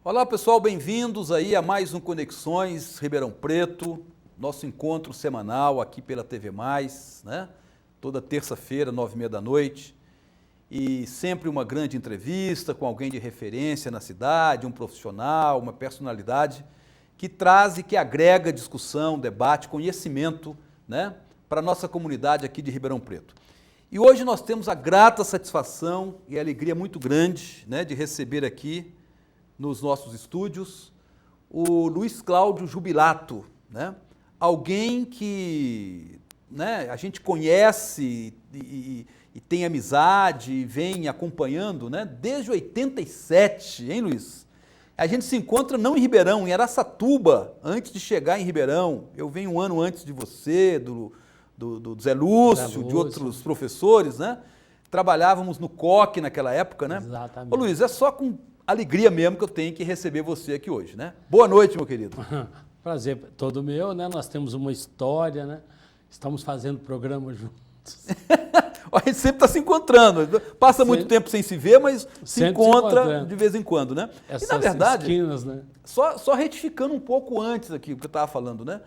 Olá pessoal, bem-vindos aí a mais um Conexões Ribeirão Preto, nosso encontro semanal aqui pela TV+, né? Toda terça-feira, 9h30 da noite, e sempre uma grande entrevista com alguém de referência na cidade, um profissional, uma personalidade que traz e que agrega discussão, debate, conhecimento, né? Para a nossa comunidade aqui de Ribeirão Preto. E hoje nós temos a grata satisfação e a alegria muito grande, né, de receber aqui nos nossos estúdios, o Luiz Cláudio Jubilato, né? Alguém que, né, a gente conhece e tem amizade e vem acompanhando, né, desde 87, hein, Luiz? A gente se encontra não em Ribeirão, em Araçatuba, antes de chegar em Ribeirão. Eu venho um ano antes de você, do Zé Lúcio, de outros professores, né? Trabalhávamos no COC naquela época, né? Exatamente. Ô Luiz, é só com alegria mesmo que eu tenho que receber você aqui hoje, né? Boa noite, meu querido. Prazer todo meu, né? Nós temos uma história, né? Estamos fazendo programa juntos. A gente sempre está se encontrando, passa muito tempo sem se ver, mas se encontra de vez em quando, né? Essas e na verdade, esquinas, né? só retificando um pouco antes aqui o que eu estava falando, né?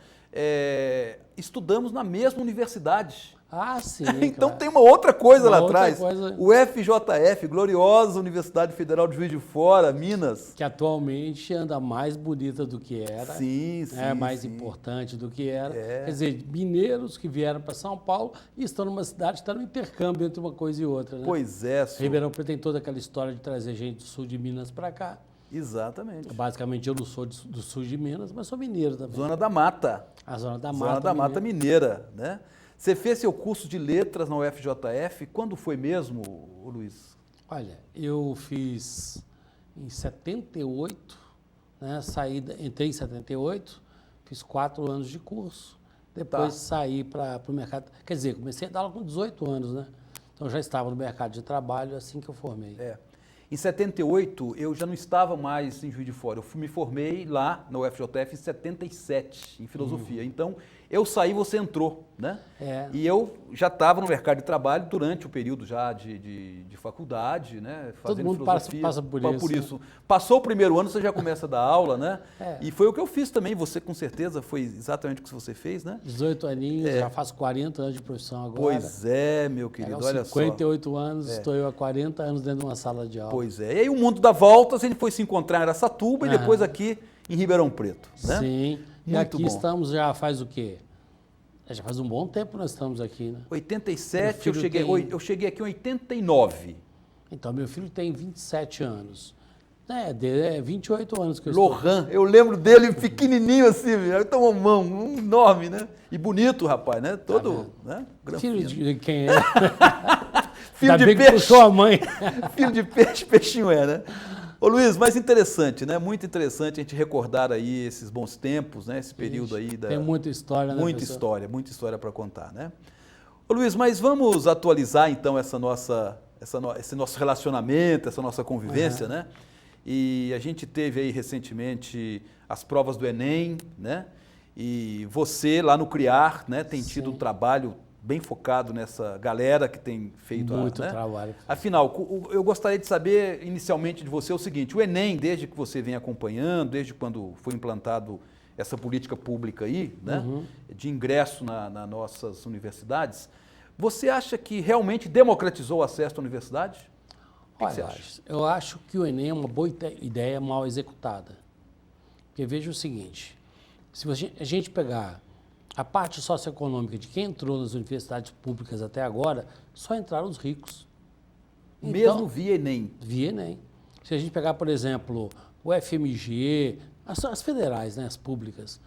Estudamos na mesma universidade. Ah, sim. Então claro. tem uma outra coisa Uma lá outra atrás, coisa. o FJF, gloriosa Universidade Federal de Juiz de Fora, Minas. Que atualmente anda mais bonita do que era. Sim. Mais importante do que era. Quer dizer, mineiros que vieram para São Paulo e estão numa cidade, está no intercâmbio entre uma coisa e outra, né? Pois é. Ribeirão Preto tem toda aquela história de trazer gente do sul de Minas para cá. Exatamente. Basicamente, eu não sou do sul de Minas, mas sou mineiro também. Zona da Mata. A Zona da Mata. Zona da Mata Mineira, né? Você fez seu curso de letras na UFJF, quando foi mesmo, Luiz? Olha, eu fiz em 78, né? Entrei em 78, fiz 4 anos de curso, depois saí para o mercado. Quer dizer, comecei a dar aula com 18 anos, né? Então já estava no mercado de trabalho assim que eu formei. Em 78, eu já não estava mais em Juiz de Fora. Eu me formei lá na UFJF em 77, em filosofia. Então, eu saí, você entrou, né? E eu já estava no mercado de trabalho durante o período já de faculdade, né? Todo mundo filosofia. passa por isso. Passou o primeiro ano, você já começa a dar aula, né? E foi o que eu fiz também. Você, com certeza, foi exatamente o que você fez, né? 18 aninhos, já faço 40 anos de profissão agora. Pois é, meu querido, olha 58 anos, estou eu há 40 anos dentro de uma sala de aula. Pois é. E aí o mundo dá voltas, a gente foi se encontrar em Araçatuba e depois aqui em Ribeirão Preto, né? Sim. E Muito aqui bom. Estamos já faz o quê? Já faz um bom tempo que nós estamos aqui, né? 87, eu cheguei aqui em 89. Então, meu filho tem 27 anos. 28 anos que eu Lohan, eu lembro dele pequenininho assim, ele tomou um enorme, né? E bonito, rapaz, né? Todo, né? Filho de quem é? Filho de peixe. Puxou a mãe. Filho de peixe, peixinho é, né? Ô Luiz, mas interessante, né? Muito interessante a gente recordar aí esses bons tempos, né? Esse período aí da... Tem muita história, né, muita história para contar, né? Ô Luiz, mas vamos atualizar então esse nosso relacionamento, essa nossa convivência, né? E a gente teve aí recentemente as provas do Enem, né? E você lá no CRIAR, né, tem tido um trabalho bem focado nessa galera que tem feito muito trabalho. Afinal, eu gostaria de saber inicialmente de você o seguinte: o Enem, desde que você vem acompanhando, desde quando foi implantado essa política pública aí, né, de ingresso nas nossas universidades, você acha que realmente democratizou o acesso à universidade? O que você acha? Eu acho que o Enem é uma boa ideia mal executada. Porque veja o seguinte, se a gente pegar a parte socioeconômica de quem entrou nas universidades públicas até agora, só entraram os ricos. Mesmo via Enem? Via Enem. Se a gente pegar, por exemplo, o FMG, as federais, né, as públicas,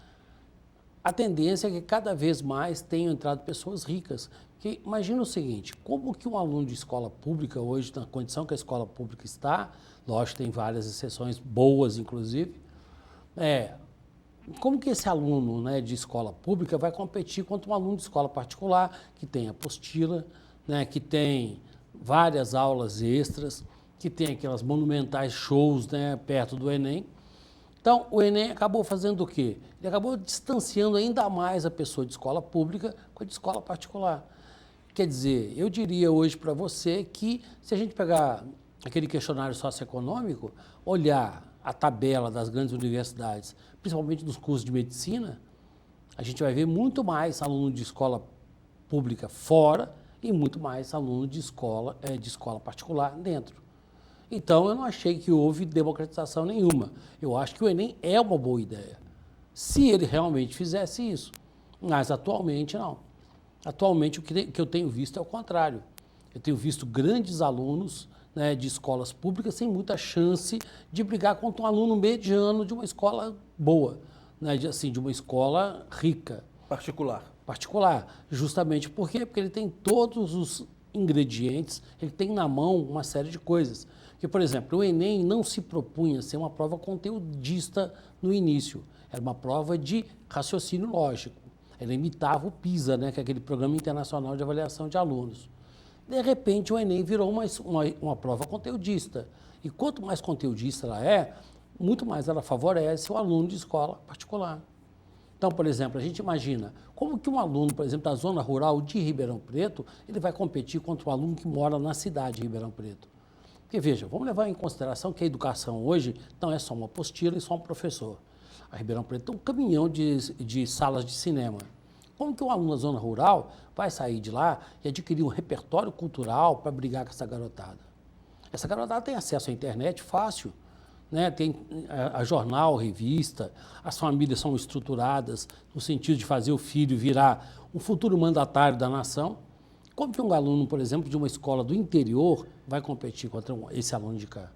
a tendência é que cada vez mais tenham entrado pessoas ricas. Porque imagina o seguinte, como que um aluno de escola pública hoje, na condição que a escola pública está, lógico, tem várias exceções boas, inclusive, como que esse aluno, né, de escola pública vai competir contra um aluno de escola particular, que tem apostila, né, que tem várias aulas extras, que tem aquelas monumentais shows, né, perto do Enem. Então, o Enem acabou fazendo o quê? Ele acabou distanciando ainda mais a pessoa de escola pública com a de escola particular. Quer dizer, eu diria hoje para você que, se a gente pegar aquele questionário socioeconômico, olhar a tabela das grandes universidades, principalmente nos cursos de medicina, a gente vai ver muito mais aluno de escola pública fora e muito mais aluno de escola particular dentro. Então, eu não achei que houve democratização nenhuma. Eu acho que o Enem é uma boa ideia, se ele realmente fizesse isso. Mas, atualmente, não. Atualmente, o que eu tenho visto é o contrário. Eu tenho visto grandes alunos, né, de escolas públicas sem muita chance de brigar contra um aluno mediano de uma escola boa, né, de uma escola rica. Particular. Justamente por quê? Porque ele tem todos os ingredientes, ele tem na mão uma série de coisas. Porque, por exemplo, o Enem não se propunha ser uma prova conteudista no início. Era uma prova de raciocínio lógico. Ela imitava o PISA, né, que é aquele Programa Internacional de Avaliação de Alunos. De repente, o Enem virou uma prova conteudista. E quanto mais conteudista ela é, muito mais ela favorece o aluno de escola particular. Então, por exemplo, a gente imagina como que um aluno, por exemplo, da zona rural de Ribeirão Preto, ele vai competir contra um aluno que mora na cidade de Ribeirão Preto. Porque, veja, vamos levar em consideração que a educação hoje não é só uma apostila e só um professor. A Ribeirão Preto tem um caminhão de salas de cinema. Como que um aluno da zona rural vai sair de lá e adquirir um repertório cultural para brigar com essa garotada? Essa garotada tem acesso à internet fácil, né? Tem a jornal, revista, as famílias são estruturadas no sentido de fazer o filho virar um futuro mandatário da nação. Como que um aluno, por exemplo, de uma escola do interior vai competir contra esse aluno de cá?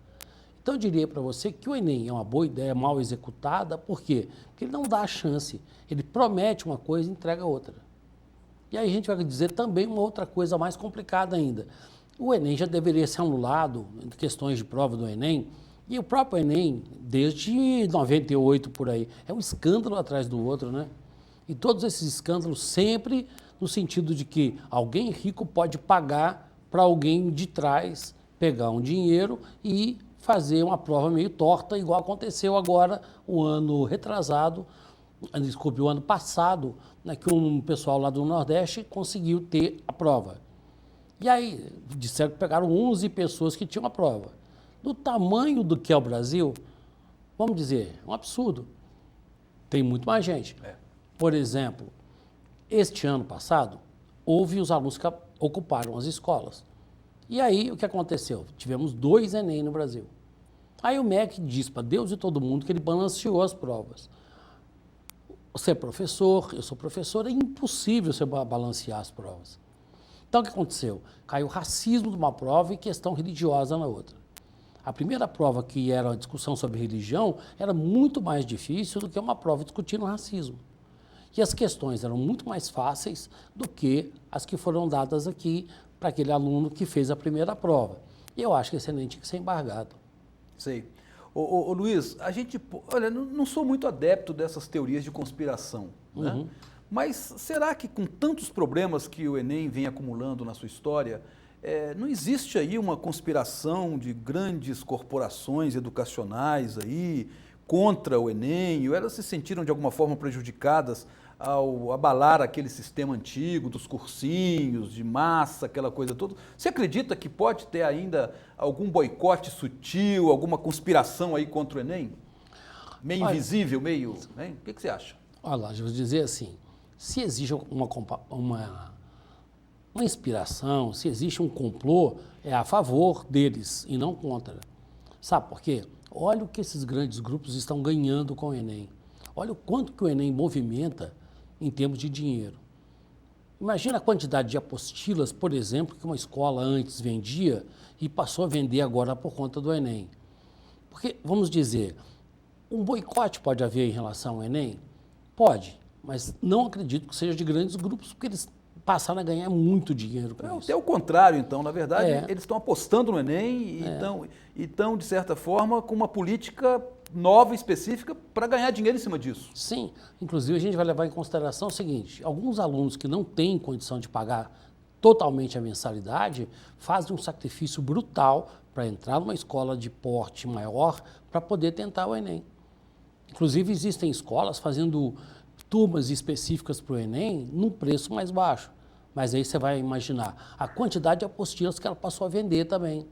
Então, eu diria para você que o Enem é uma boa ideia mal executada, por quê? Porque ele não dá a chance, ele promete uma coisa e entrega outra. E aí a gente vai dizer também uma outra coisa mais complicada ainda. O Enem já deveria ser anulado em questões de prova do Enem, e o próprio Enem, desde 98 por aí, é um escândalo atrás do outro, né? E todos esses escândalos sempre no sentido de que alguém rico pode pagar para alguém de trás pegar um dinheiro e fazer uma prova meio torta, igual aconteceu agora o ano passado, né, que um pessoal lá do Nordeste conseguiu ter a prova. E aí, disseram que pegaram 11 pessoas que tinham a prova. Do tamanho do que é o Brasil, vamos dizer, é um absurdo. Tem muito mais gente. Por exemplo, este ano passado, houve os alunos que ocuparam as escolas. E aí, o que aconteceu? Tivemos 2 Enem no Brasil. Aí o MEC disse para Deus e todo mundo que ele balanceou as provas. Você é professor, eu sou professor, é impossível você balancear as provas. Então, o que aconteceu? Caiu racismo numa prova e questão religiosa na outra. A primeira prova, que era uma discussão sobre religião, era muito mais difícil do que uma prova discutindo racismo. E as questões eram muito mais fáceis do que as que foram dadas aqui para aquele aluno que fez a primeira prova. E eu acho que esse Enem tinha que ser embargado. Sei. Ô Luiz, a gente, olha, não sou muito adepto dessas teorias de conspiração, né? Mas será que com tantos problemas que o Enem vem acumulando na sua história, não existe aí uma conspiração de grandes corporações educacionais aí contra o Enem? Ou elas se sentiram de alguma forma prejudicadas ao abalar aquele sistema antigo dos cursinhos, de massa, aquela coisa toda? Você acredita que pode ter ainda algum boicote sutil, alguma conspiração aí contra o Enem? Meio invisível, meio... Hein? O que você acha? Olha lá, eu vou dizer assim, se existe uma inspiração, se existe um complô, é a favor deles e não contra. Sabe por quê? Olha o que esses grandes grupos estão ganhando com o Enem. Olha o quanto que o Enem movimenta em termos de dinheiro. Imagina a quantidade de apostilas, por exemplo, que uma escola antes vendia e passou a vender agora por conta do Enem. Porque, vamos dizer, um boicote pode haver em relação ao Enem? Pode, mas não acredito que seja de grandes grupos, porque eles passaram a ganhar muito dinheiro com isso. É o contrário, então. Na verdade, eles estão apostando no Enem e estão, de certa forma, com uma política nova, específica, para ganhar dinheiro em cima disso. Sim. Inclusive, a gente vai levar em consideração o seguinte, alguns alunos que não têm condição de pagar totalmente a mensalidade fazem um sacrifício brutal para entrar numa escola de porte maior para poder tentar o Enem. Inclusive, existem escolas fazendo turmas específicas para o Enem num preço mais baixo. Mas aí você vai imaginar a quantidade de apostilas que ela passou a vender também.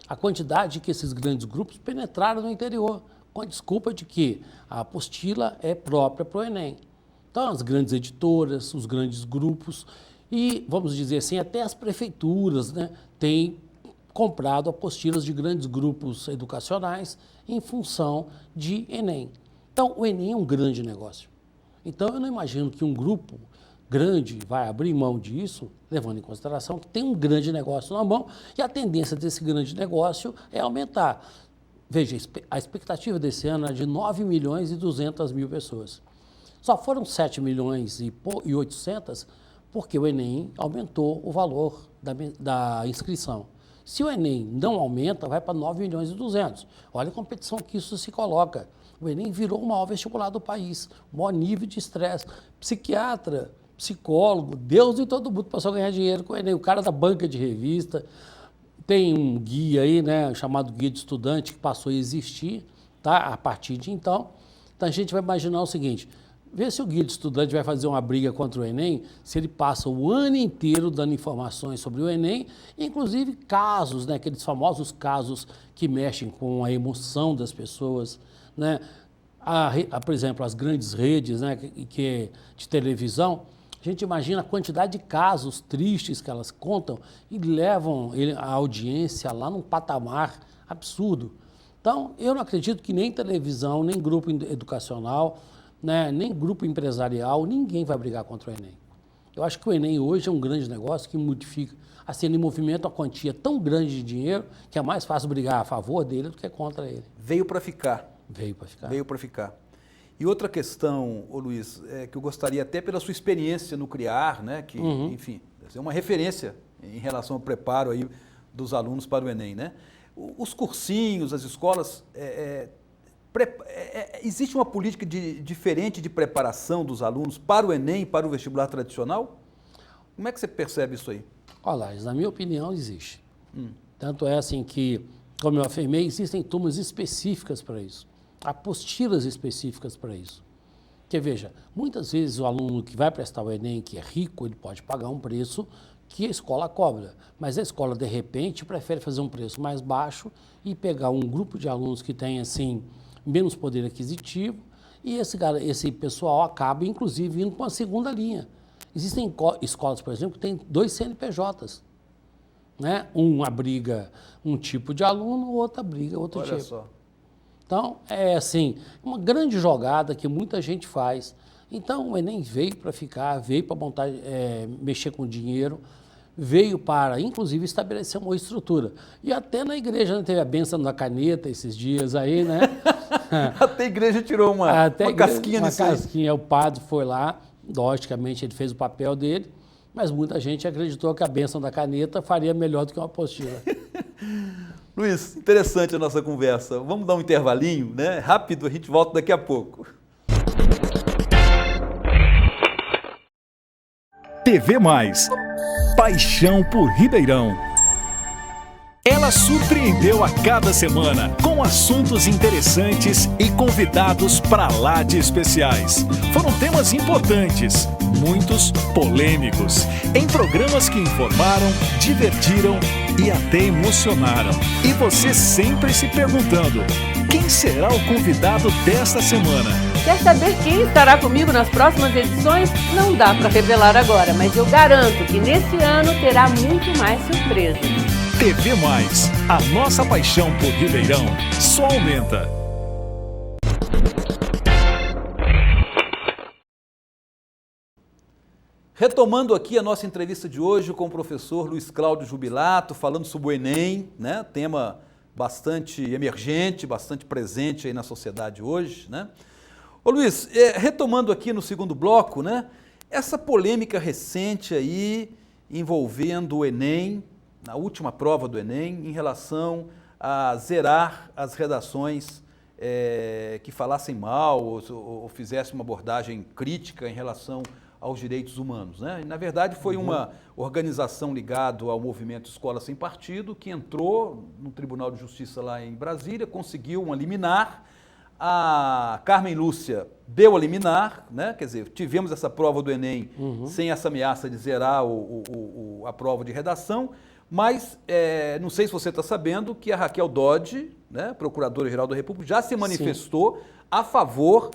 A quantidade que esses grandes grupos penetraram no interior. com a desculpa de que a apostila é própria para o Enem. Então, as grandes editoras, os grandes grupos e, vamos dizer assim, até as prefeituras, né, têm comprado apostilas de grandes grupos educacionais em função de Enem. Então, o Enem é um grande negócio. Então, eu não imagino que um grupo grande vai abrir mão disso, levando em consideração que tem um grande negócio na mão e a tendência desse grande negócio é aumentar. Veja, a expectativa desse ano é de 9 milhões e 200 mil pessoas. Só foram 7 milhões e 800 porque o Enem aumentou o valor da inscrição. Se o Enem não aumenta, vai para 9 milhões e 200. Olha a competição que isso se coloca. O Enem virou o maior vestibular do país, o maior nível de estresse. Psiquiatra, psicólogo, Deus e todo mundo passou a ganhar dinheiro com o Enem. O cara da banca de revista, tem um guia aí, né, chamado Guia de Estudante, que passou a existir, tá, a partir de então. Então a gente vai imaginar o seguinte, vê se o guia de estudante vai fazer uma briga contra o Enem, se ele passa o ano inteiro dando informações sobre o Enem, inclusive casos, né, aqueles famosos casos que mexem com a emoção das pessoas, né? Por exemplo, as grandes redes, né, de televisão, a gente imagina a quantidade de casos tristes que elas contam e levam a audiência lá num patamar absurdo. Então, eu não acredito que nem televisão, nem grupo educacional, né, nem grupo empresarial, ninguém vai brigar contra o Enem. Eu acho que o Enem hoje é um grande negócio que modifica, assim, ele movimenta uma quantia tão grande de dinheiro que é mais fácil brigar a favor dele do que contra ele. Veio para ficar. Veio para ficar. Veio para ficar. E outra questão, ô Luiz, que eu gostaria até pela sua experiência no CRIAR, né, que, enfim, é uma referência em relação ao preparo aí dos alunos para o Enem, né? Os cursinhos, as escolas, existe uma política diferente de preparação dos alunos para o Enem e para o vestibular tradicional? Como é que você percebe isso aí? Olha, na minha opinião, existe. Tanto é assim que, como eu afirmei, existem turmas específicas para isso, apostilas específicas para isso. Porque, veja, muitas vezes o aluno que vai prestar o Enem, que é rico, ele pode pagar um preço que a escola cobra, mas a escola, de repente, prefere fazer um preço mais baixo e pegar um grupo de alunos que tem, assim, menos poder aquisitivo e esse pessoal acaba, inclusive, indo para uma segunda linha. Existem escolas, por exemplo, que têm 2 CNPJs, né? Um abriga um tipo de aluno, o outro abriga outro tipo. Olha só. Então, é assim, uma grande jogada que muita gente faz. Então, o Enem veio para ficar, veio para montar, mexer com dinheiro, veio para, inclusive, estabelecer uma estrutura. E até na igreja, né, teve a bênção da caneta esses dias aí, né? Até a igreja tirou uma casquinha nisso aí. Uma casquinha, o padre foi lá, logicamente ele fez o papel dele, mas muita gente acreditou que a bênção da caneta faria melhor do que uma apostila. Luiz, interessante a nossa conversa. Vamos dar um intervalinho, né? Rápido, a gente volta daqui a pouco. TV Mais. Paixão por Ribeirão. Ela surpreendeu a cada semana com assuntos interessantes e convidados pra lá de especiais. Foram temas importantes, muitos polêmicos, em programas que informaram, divertiram e até emocionaram. E você sempre se perguntando, quem será o convidado desta semana? Quer saber quem estará comigo nas próximas edições? Não dá para revelar agora, mas eu garanto que nesse ano terá muito mais surpresas. TV Mais, a nossa paixão por Ribeirão só aumenta. Retomando aqui a nossa entrevista de hoje com o professor Luiz Cláudio Jubilato, falando sobre o Enem, né? Tema bastante emergente, bastante presente aí na sociedade hoje, né? Ô Luiz, retomando aqui no segundo bloco, né? Essa polêmica recente aí envolvendo o Enem, na última prova do Enem, em relação a zerar as redações que falassem mal ou fizessem uma abordagem crítica em relação aos direitos humanos, né? E, na verdade, foi uma organização ligada ao movimento Escola Sem Partido que entrou no Tribunal de Justiça lá em Brasília, conseguiu uma liminar. A Carmen Lúcia deu a liminar, né? Quer dizer, tivemos essa prova do Enem sem essa ameaça de zerar a prova de redação. Mas não sei se você está sabendo que a Raquel Dodge, né, Procuradora-Geral da República, já se manifestou a favor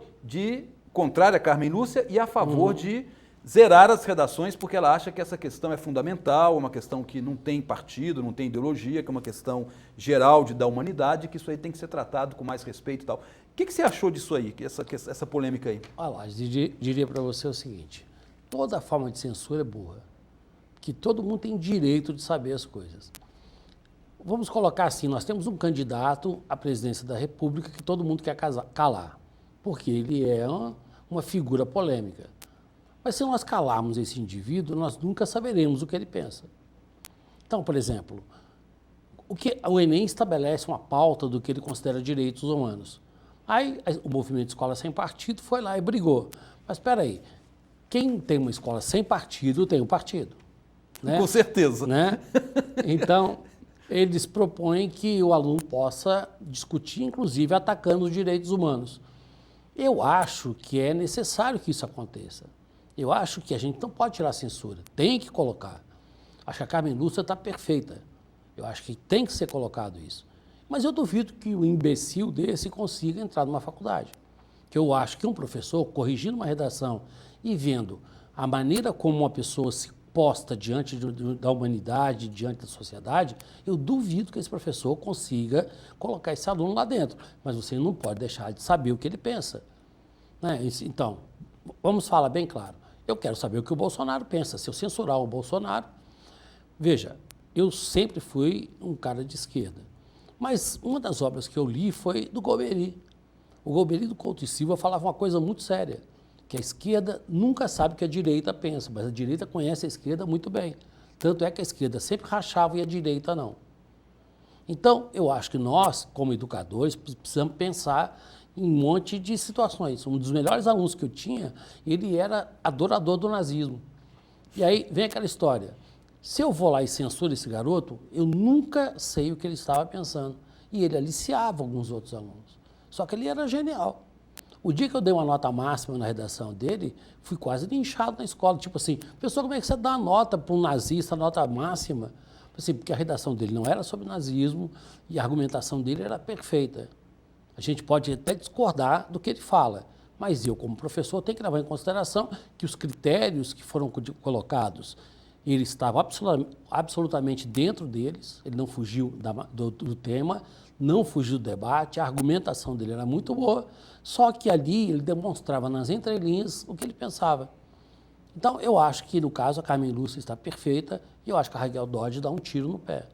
contrária a Carmen Lúcia, e a favor de zerar as redações, porque ela acha que essa questão é fundamental, uma questão que não tem partido, não tem ideologia, que é uma questão geral da humanidade, que isso aí tem que ser tratado com mais respeito e tal. O que você achou disso aí, essa polêmica aí? Olha lá, diria para você o seguinte, toda forma de censura é burra, que todo mundo tem direito de saber as coisas. Vamos colocar assim, nós temos um candidato à presidência da República que todo mundo quer calar, porque ele é uma figura polêmica. Mas se nós calarmos esse indivíduo, nós nunca saberemos o que ele pensa. Então, por exemplo, o Enem estabelece uma pauta do que ele considera direitos humanos. Aí o movimento Escola Sem Partido foi lá e brigou. Mas espera aí, quem tem uma escola sem partido tem um partido. Né? Com certeza. Né? Então, eles propõem que o aluno possa discutir, inclusive atacando os direitos humanos. Eu acho que é necessário que isso aconteça. Eu acho que a gente não pode tirar a censura, tem que colocar. Acho que a Carmen Lúcia está perfeita. Eu acho que tem que ser colocado isso. Mas eu duvido que um imbecil desse consiga entrar numa faculdade. Que eu acho que um professor, corrigindo uma redação e vendo a maneira como uma pessoa se posta diante da humanidade, diante da sociedade, eu duvido que esse professor consiga colocar esse aluno lá dentro. Mas você não pode deixar de saber o que ele pensa. Né? Então, vamos falar bem claro. Eu quero saber o que o Bolsonaro pensa. Se eu censurar o Bolsonaro... Veja, eu sempre fui um cara de esquerda. Mas uma das obras que eu li foi do Golbery. O Golbery do Couto e Silva falava uma coisa muito séria, que a esquerda nunca sabe o que a direita pensa, mas a direita conhece a esquerda muito bem. Tanto é que a esquerda sempre rachava e a direita não. Então, eu acho que nós, como educadores, precisamos pensar em um monte de situações. Um dos melhores alunos que eu tinha, ele era adorador do nazismo. E aí vem aquela história. Se eu vou lá e censuro esse garoto, eu nunca sei o que ele estava pensando. E ele aliciava alguns outros alunos. Só que ele era genial. O dia que eu dei uma nota máxima na redação dele, fui quase linchado na escola. Tipo assim, pessoal, como é que você dá uma nota para um nazista, nota máxima? Assim, porque a redação dele não era sobre nazismo e a argumentação dele era perfeita. A gente pode até discordar do que ele fala, mas eu, como professor, tenho que levar em consideração que os critérios que foram colocados, ele estava absolutamente dentro deles, ele não fugiu do tema, não fugiu do debate, a argumentação dele era muito boa, só que ali ele demonstrava nas entrelinhas o que ele pensava. Então, eu acho que, no caso, a Carmen Lúcia está perfeita e eu acho que a Raquel Dodge dá um tiro no pé.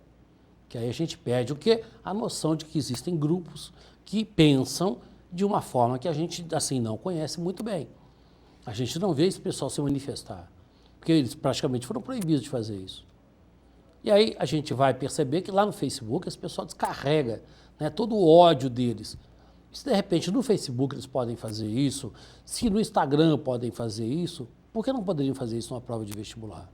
Que aí a gente perde o quê? A noção de que existem grupos que pensam de uma forma que a gente, assim, não conhece muito bem. A gente não vê esse pessoal se manifestar, porque eles praticamente foram proibidos de fazer isso. E aí a gente vai perceber que lá no Facebook esse pessoal descarrega, né, todo o ódio deles. Se de repente no Facebook eles podem fazer isso, se no Instagram podem fazer isso, por que não poderiam fazer isso numa prova de vestibular?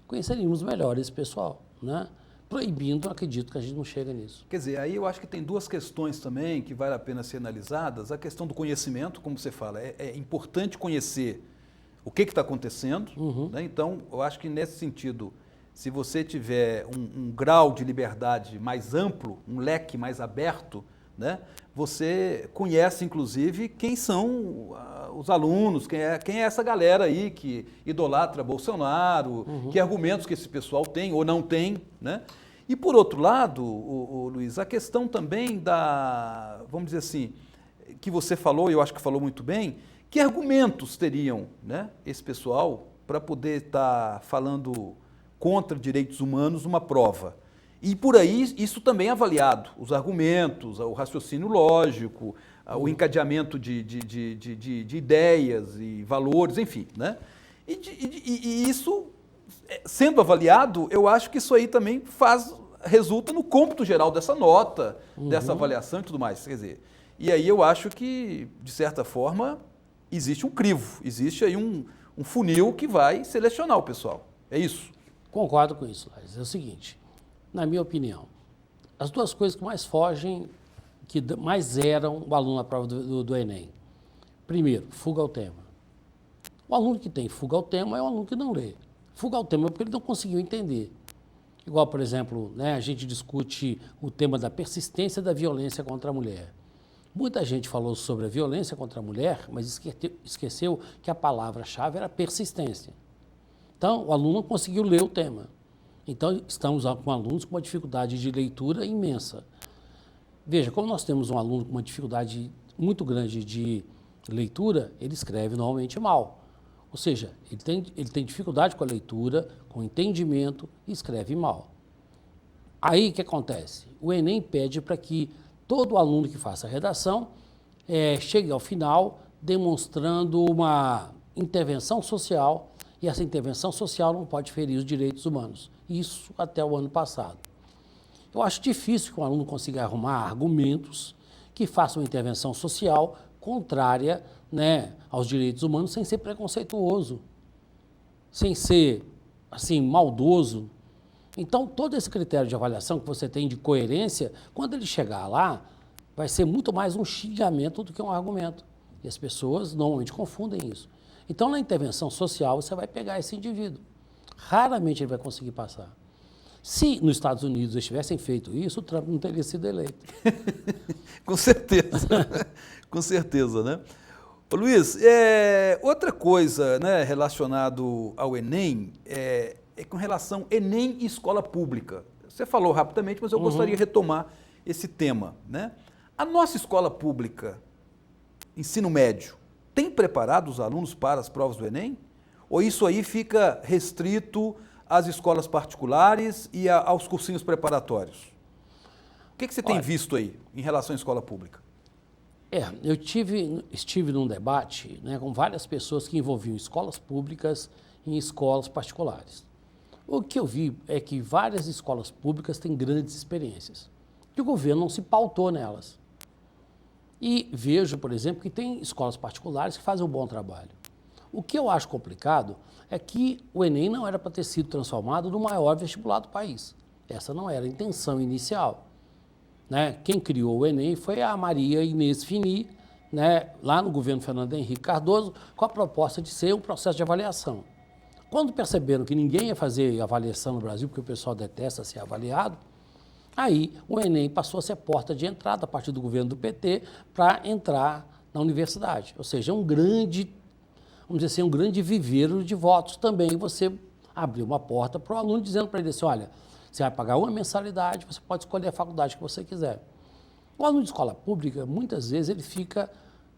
Conheceríamos melhor esse pessoal, né? Proibindo, acredito que a gente não chega nisso. Quer dizer, aí eu acho que tem duas questões também que vale a pena ser analisadas. A questão do conhecimento, como você fala, é importante conhecer o que está acontecendo. Né? Então, eu acho que nesse sentido, se você tiver um grau de liberdade mais amplo, um leque mais aberto, né? Você conhece, inclusive, quem são os alunos, quem é essa galera aí que idolatra Bolsonaro, que argumentos que esse pessoal tem ou não tem, né? E, por outro lado, Luiz, a questão também vamos dizer assim, que você falou, e eu acho que falou muito bem, que argumentos teriam, né, esse pessoal para poder estar falando contra direitos humanos numa prova? E por aí isso também é avaliado, os argumentos, o raciocínio lógico, o encadeamento de ideias e valores, enfim, né? E isso, sendo avaliado, eu acho que isso aí também resulta no cômputo geral dessa nota, dessa avaliação e tudo mais. Quer dizer, e aí eu acho que, de certa forma, existe um crivo, existe aí um funil que vai selecionar o pessoal. É isso? Concordo com isso, Laís. É o seguinte, na minha opinião, as duas coisas que mais fogem, que mais zeram o aluno na prova do Enem. Primeiro, fuga ao tema. O aluno que tem fuga ao tema é o aluno que não lê. Fuga ao tema é porque ele não conseguiu entender. Igual, por exemplo, né, a gente discute o tema da persistência da violência contra a mulher. Muita gente falou sobre a violência contra a mulher, mas esqueceu que a palavra-chave era persistência. Então, o aluno não conseguiu ler o tema. Então, estamos com alunos com uma dificuldade de leitura imensa. Veja, como nós temos um aluno com uma dificuldade muito grande de leitura, ele escreve normalmente mal. Ou seja, ele tem dificuldade com a leitura, com o entendimento e escreve mal. Aí o que acontece? O Enem pede para que todo aluno que faça a redação chegue ao final demonstrando uma intervenção social, e essa intervenção social não pode ferir os direitos humanos. Isso até o ano passado. Eu acho difícil que um aluno consiga arrumar argumentos que façam uma intervenção social contrária, né, aos direitos humanos sem ser preconceituoso, sem ser assim, maldoso. Então, todo esse critério de avaliação que você tem de coerência, quando ele chegar lá, vai ser muito mais um xingamento do que um argumento. E as pessoas normalmente confundem isso. Então, na intervenção social, você vai pegar esse indivíduo. Raramente ele vai conseguir passar. Se nos Estados Unidos eles tivessem feito isso, o Trump não teria sido eleito. Com certeza. Com certeza, né? Ô, Luiz, outra coisa, né, relacionado ao Enem é com relação Enem e escola pública. Você falou rapidamente, mas eu gostaria de retomar esse tema, né? A nossa escola pública, ensino médio, tem preparado os alunos para as provas do Enem? Ou isso aí fica restrito às escolas particulares e aos cursinhos preparatórios? O que você tem visto aí em relação à escola pública? Eu estive num debate, né, com várias pessoas que envolviam escolas públicas e escolas particulares. O que eu vi é que várias escolas públicas têm grandes experiências e o governo não se pautou nelas. E vejo, por exemplo, que tem escolas particulares que fazem um bom trabalho. O que eu acho complicado é que o Enem não era para ter sido transformado no maior vestibular do país. Essa não era a intenção inicial. Né? Quem criou o Enem foi a Maria Inês Fini, né, lá no governo Fernando Henrique Cardoso, com a proposta de ser um processo de avaliação. Quando perceberam que ninguém ia fazer avaliação no Brasil, porque o pessoal detesta ser avaliado, aí o Enem passou a ser porta de entrada a partir do governo do PT para entrar na universidade. Ou seja, um grande, vamos dizer assim, um grande viveiro de votos também. Você abriu uma porta para o aluno dizendo para ele assim, olha, você vai pagar uma mensalidade, você pode escolher a faculdade que você quiser. O aluno de escola pública, muitas vezes, ele fica,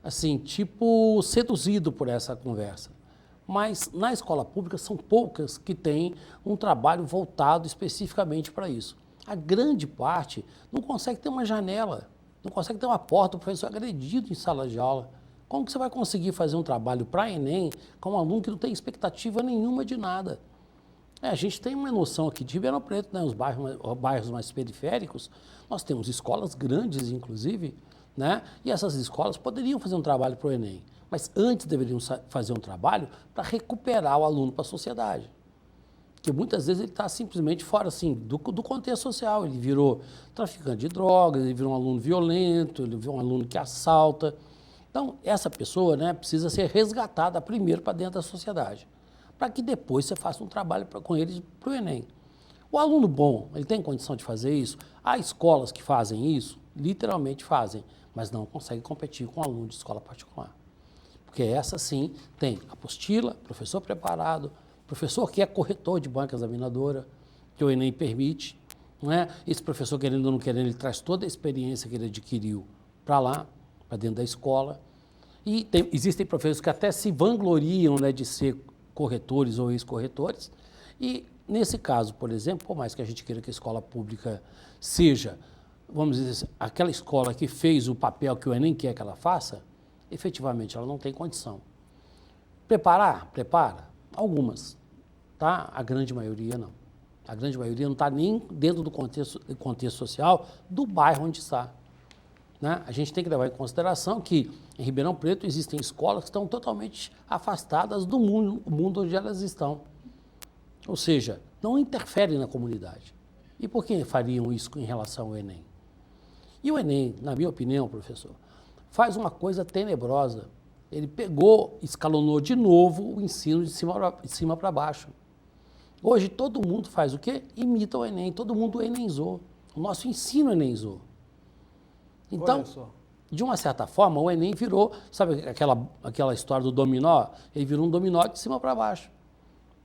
assim, tipo, seduzido por essa conversa. Mas na escola pública são poucas que têm um trabalho voltado especificamente para isso. A grande parte não consegue ter uma janela, não consegue ter uma porta, o professor agredido em sala de aula. Como que você vai conseguir fazer um trabalho para Enem com um aluno que não tem expectativa nenhuma de nada? A gente tem uma noção aqui de Ribeirão Preto, né, os bairros mais periféricos, nós temos escolas grandes, inclusive, né, e essas escolas poderiam fazer um trabalho para o Enem, mas antes deveriam fazer um trabalho para recuperar o aluno para a sociedade. Porque muitas vezes ele está simplesmente fora assim, do contexto social, ele virou traficante de drogas, ele virou um aluno violento, ele virou um aluno que assalta. Então, essa pessoa, né, precisa ser resgatada primeiro para dentro da sociedade, para que depois você faça um trabalho com eles para o Enem. O aluno bom, ele tem condição de fazer isso? Há escolas que fazem isso, literalmente fazem, mas não conseguem competir com o aluno de escola particular. Porque essa sim tem apostila, professor preparado, professor que é corretor de banca examinadora, que o Enem permite, não é? Esse professor, querendo ou não querendo, ele traz toda a experiência que ele adquiriu para lá, para dentro da escola. E existem professores que até se vangloriam, né, de ser corretores ou ex-corretores, e nesse caso, por exemplo, por mais que a gente queira que a escola pública seja, vamos dizer assim, aquela escola que fez o papel que o Enem quer que ela faça, efetivamente ela não tem condição. Preparar? Prepara. Algumas, tá? A grande maioria não. A grande maioria não está nem dentro do contexto social do bairro onde está. Né? A gente tem que levar em consideração que em Ribeirão Preto existem escolas que estão totalmente afastadas do mundo onde elas estão. Ou seja, não interferem na comunidade. E por que fariam isso em relação ao Enem? E o Enem, na minha opinião, professor, faz uma coisa tenebrosa. Ele escalonou de novo o ensino de cima para baixo. Hoje todo mundo faz o quê? Imita o Enem, todo mundo enenzou. O nosso ensino enenzou. Então, Olha só. de uma certa forma, o Enem virou, sabe aquela história do dominó? Ele virou um dominó de cima para baixo.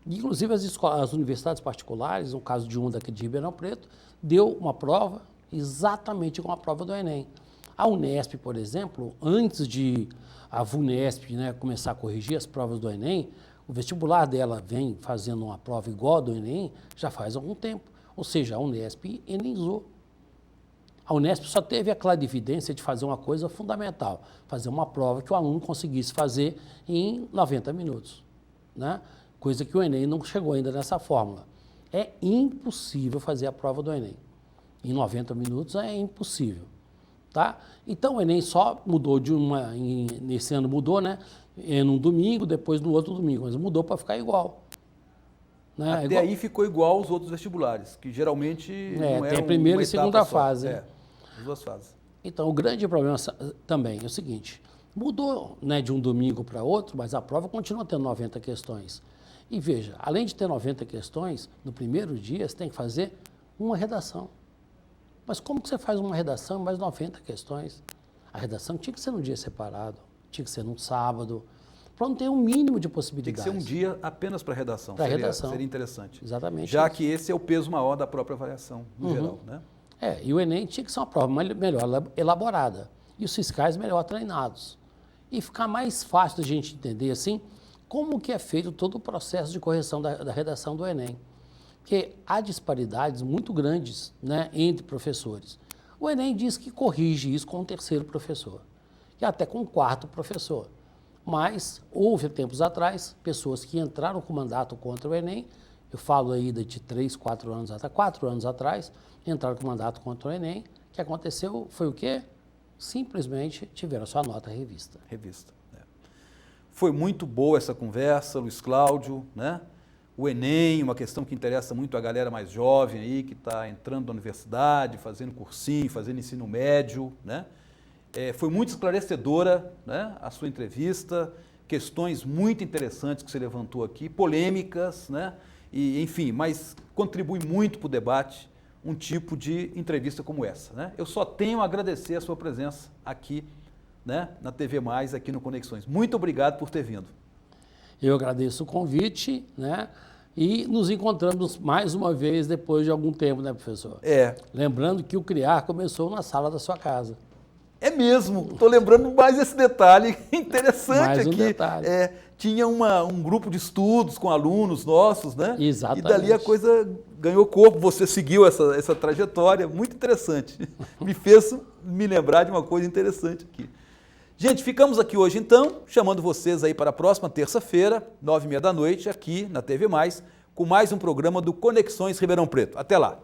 Inclusive as universidades particulares, no caso de daqui de Ribeirão Preto, deu uma prova exatamente como a prova do Enem. A Unesp, por exemplo, antes de a VUNESP, né, começar a corrigir as provas do Enem, o vestibular dela vem fazendo uma prova igual a do Enem já faz algum tempo. Ou seja, a Unesp enenzou. A Unesp só teve a clarividência de fazer uma coisa fundamental, fazer uma prova que o aluno conseguisse fazer em 90 minutos, né? Coisa que o Enem não chegou ainda nessa fórmula. É impossível fazer a prova do Enem. Em 90 minutos é impossível. Tá? Então o Enem só mudou nesse ano mudou, né? Num domingo, depois no outro domingo, mas mudou para ficar igual. Né? Até aí ficou igual aos outros vestibulares, que geralmente não tem a eram primeira uma e segunda etapa só. fase. As duas fases. Então o grande problema também é o seguinte, mudou, né, de um domingo para outro, mas a prova continua tendo 90 questões. E veja, além de ter 90 questões, no primeiro dia você tem que fazer uma redação. Mas como que você faz uma redação mais 90 questões? A redação tinha que ser num dia separado, tinha que ser num sábado, para não ter um mínimo de Tem que possibilidades. ser um dia apenas para redação. Para redação. Seria interessante. Exatamente. Já isso. que esse é o peso maior da própria avaliação, no geral, né? E o Enem tinha que ser uma prova melhor elaborada. E os fiscais melhor treinados. E ficar mais fácil da gente entender, assim, como que é feito todo o processo de correção da redação do Enem. Porque há disparidades muito grandes, né, entre professores. O Enem diz que corrige isso com o terceiro professor, e até com o quarto professor. Mas houve, tempos atrás, pessoas que entraram com mandato contra o Enem, eu falo aí de 3, 4 anos atrás, 4 anos atrás, entraram com mandato contra o Enem. O que aconteceu foi o quê? Simplesmente tiveram a sua nota revista. Foi muito boa essa conversa, Luiz Cláudio, né? O Enem, uma questão que interessa muito a galera mais jovem aí, que está entrando na universidade, fazendo cursinho, fazendo ensino médio, né? Foi muito esclarecedora, né, a sua entrevista, questões muito interessantes que você levantou aqui, polêmicas, né? E, enfim, mas contribui muito para o debate um tipo de entrevista como essa, né? Eu só tenho a agradecer a sua presença aqui, né, na TV Mais, aqui no Conexões. Muito obrigado por ter vindo. Eu agradeço o convite, né? E nos encontramos mais uma vez depois de algum tempo, né, professor? Lembrando que o CRIAR começou na sala da sua casa. É mesmo, estou lembrando mais esse detalhe interessante mais um aqui. Detalhe. Tinha um grupo de estudos com alunos nossos, né? Exatamente. E dali a coisa ganhou corpo, você seguiu essa trajetória, muito interessante. Me fez me lembrar de uma coisa interessante aqui. Gente, ficamos aqui hoje então, chamando vocês aí para a próxima terça-feira, 9h30 da noite, aqui na TV Mais, com mais um programa do Conexões Ribeirão Preto. Até lá!